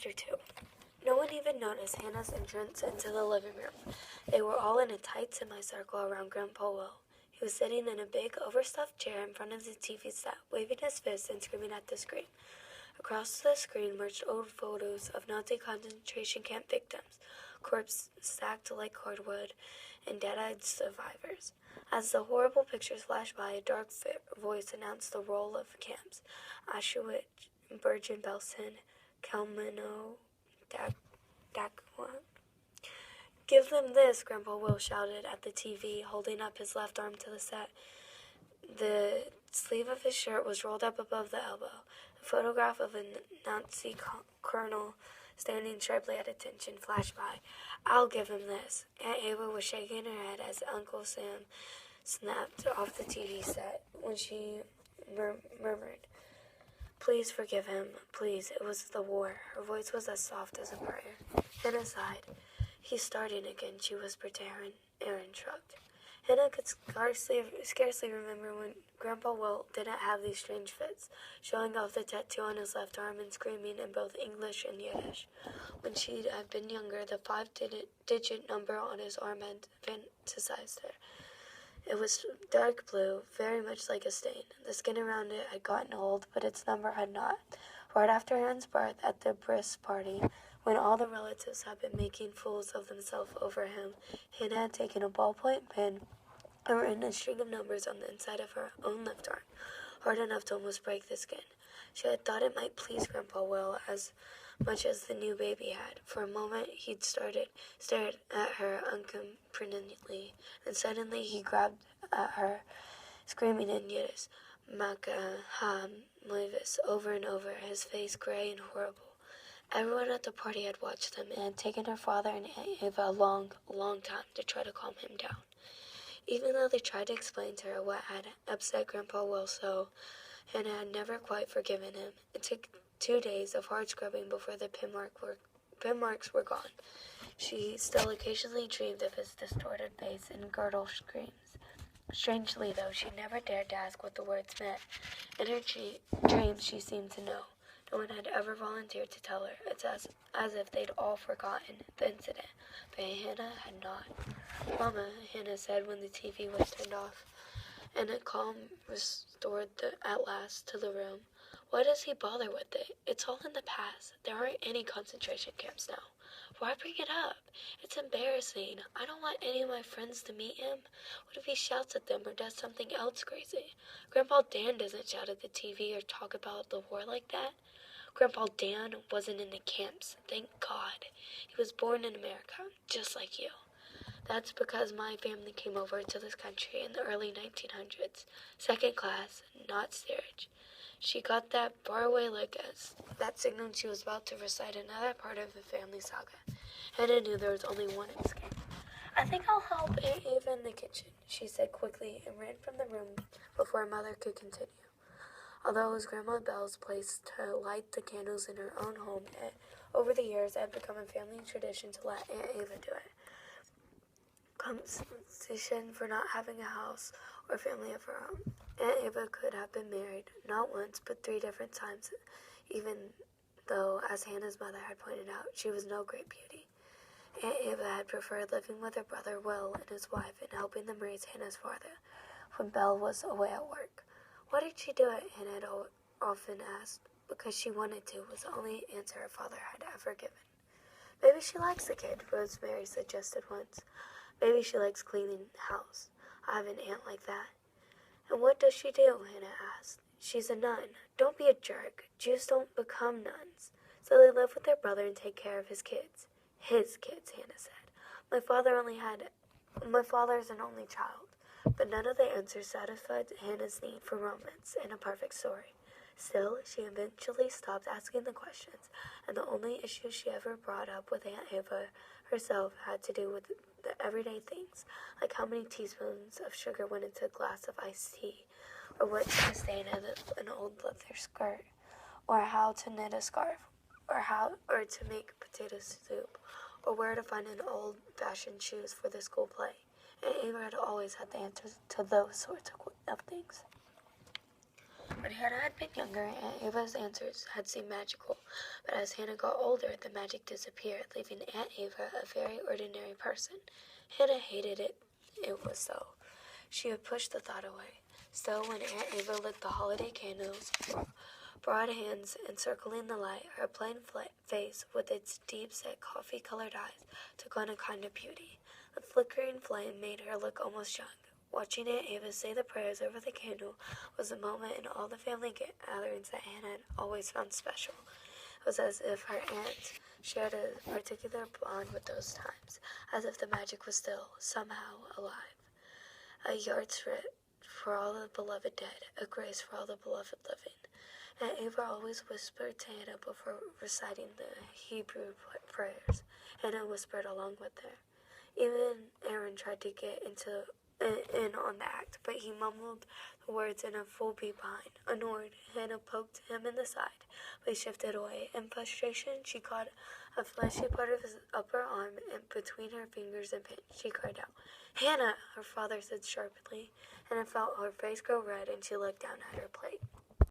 Chapter 2. No one even noticed Hannah's entrance into the living room. They were all in a tight semicircle around Grandpa Will. He was sitting in a big, overstuffed chair in front of the TV set, waving his fists and screaming at the screen. Across the screen merged old photos of Nazi concentration camp victims, corpses stacked like cordwood, and dead-eyed survivors. As the horrible pictures flashed by, a dark voice announced the roll of camps: Auschwitz, Bergen-Belsen, Kalmino, Dachau. "Give them this," Grandpa Will shouted at the TV, holding up his left arm to the set. The sleeve of his shirt was rolled up above the elbow. A photograph of a Nazi colonel standing sharply at attention flashed by. "I'll give him this." Aunt Ava was shaking her head as Uncle Sam snapped off the TV set when she murmured, "Please forgive him. Please, it was the war." Her voice was as soft as a prayer. Hannah sighed. "He's starting again," she whispered to Aaron shrugged. Hannah could scarcely remember when Grandpa Will didn't have these strange fits, showing off the tattoo on his left arm and screaming in both English and Yiddish. When she had been younger, the 5-digit number on his arm had fantasized her. It was dark blue, very much like a stain. The skin around it had gotten old, but its number had not. Right after Aaron's birth, at the bris party, when all the relatives had been making fools of themselves over him, Hannah had taken a ballpoint pen and written a string of numbers on the inside of her own left arm, hard enough to almost break the skin. She had thought it might please Grandpa Will as much as the new baby had. For a moment he'd stared at her uncomprehendingly, and suddenly he grabbed at her, screaming in Yiddish, "Maka ha Moivis," over and over, his face gray and horrible. Everyone at the party had watched them, and had taken her father and Aunt Ava a long, long time to try to calm him down. Even though they tried to explain to her what had upset Grandpa Will so, Hannah had never quite forgiven him. It took 2 days of hard scrubbing before the pin marks were gone. She still occasionally dreamed of his distorted face and gurgle screams. Strangely, though, she never dared to ask what the words meant. In her dreams, she seemed to know. No one had ever volunteered to tell her. It's as if they'd all forgotten the incident, but Hannah had not. "Mama," Hannah said when the TV was turned off, and a calm restored at last to the room, "why does he bother with it? It's all in the past. There aren't any concentration camps now. Why bring it up? It's embarrassing. I don't want any of my friends to meet him. What if he shouts at them or does something else crazy? Grandpa Dan doesn't shout at the TV or talk about the war like that. Grandpa Dan wasn't in the camps, thank God. He was born in America, just like you. That's because my family came over to this country in the early 1900s. Second class, not steerage." She got that faraway look as that signaled she was about to recite another part of the family saga. Hannah knew there was only one escape. "I think I'll help Aunt Ava in the kitchen," she said quickly, and ran from the room before her mother could continue. Although it was Grandma Belle's place to light the candles in her own home, over the years it had become a family tradition to let Aunt Ava do it. Compensation for not having a house or family of her own. Aunt Ava could have been married, not once, but 3 different times, even though, as Hannah's mother had pointed out, she was no great beauty. Aunt Ava had preferred living with her brother Will and his wife and helping them raise Hannah's father when Belle was away at work. Why did she do it? Hannah had often asked. Because she wanted to was the only answer her father had ever given. "Maybe she likes the kid," Rosemary suggested once. "Maybe she likes cleaning the house. I have an aunt like that." "And what does she do?" Hannah asked. "She's a nun." "Don't be a jerk. Jews don't become nuns. So they live with their brother and take care of his kids." "His kids," Hannah said. My father's an only child." But none of the answers satisfied Hannah's need for romance and a perfect story. Still, she eventually stopped asking the questions, and the only issue she ever brought up with Aunt Ava herself had to do with the everyday things, like how many teaspoons of sugar went into a glass of iced tea, or what to stain an old leather skirt, or how to knit a scarf, or to make potato soup, or where to find an old-fashioned shoes for the school play. And Ava had always had the answers to those sorts of things. When Hannah had been younger, Aunt Ava's answers had seemed magical, but as Hannah got older, the magic disappeared, leaving Aunt Ava a very ordinary person. Hannah hated it was so. She would push the thought away. Still, when Aunt Ava lit the holiday candles, broad hands encircling the light, her plain face with its deep-set coffee-colored eyes took on a kind of beauty. The flickering flame made her look almost young. Watching Aunt Ava say the prayers over the candle was a moment in all the family gatherings that Hannah had always found special. It was as if her aunt shared a particular bond with those times, as if the magic was still, somehow, alive. A yardstick for all the beloved dead, a grace for all the beloved living. Aunt Ava always whispered to Hannah before reciting the Hebrew prayers. Hannah whispered along with her. Even Aaron tried to get in on the act, but he mumbled the words in a full beat behind. Annoyed, Hannah poked him in the side, but he shifted away. In frustration, she caught a fleshy part of his upper arm between her fingers and pinched. She cried out, "Hannah!" her father said sharply. Hannah felt her face grow red, and she looked down at her plate.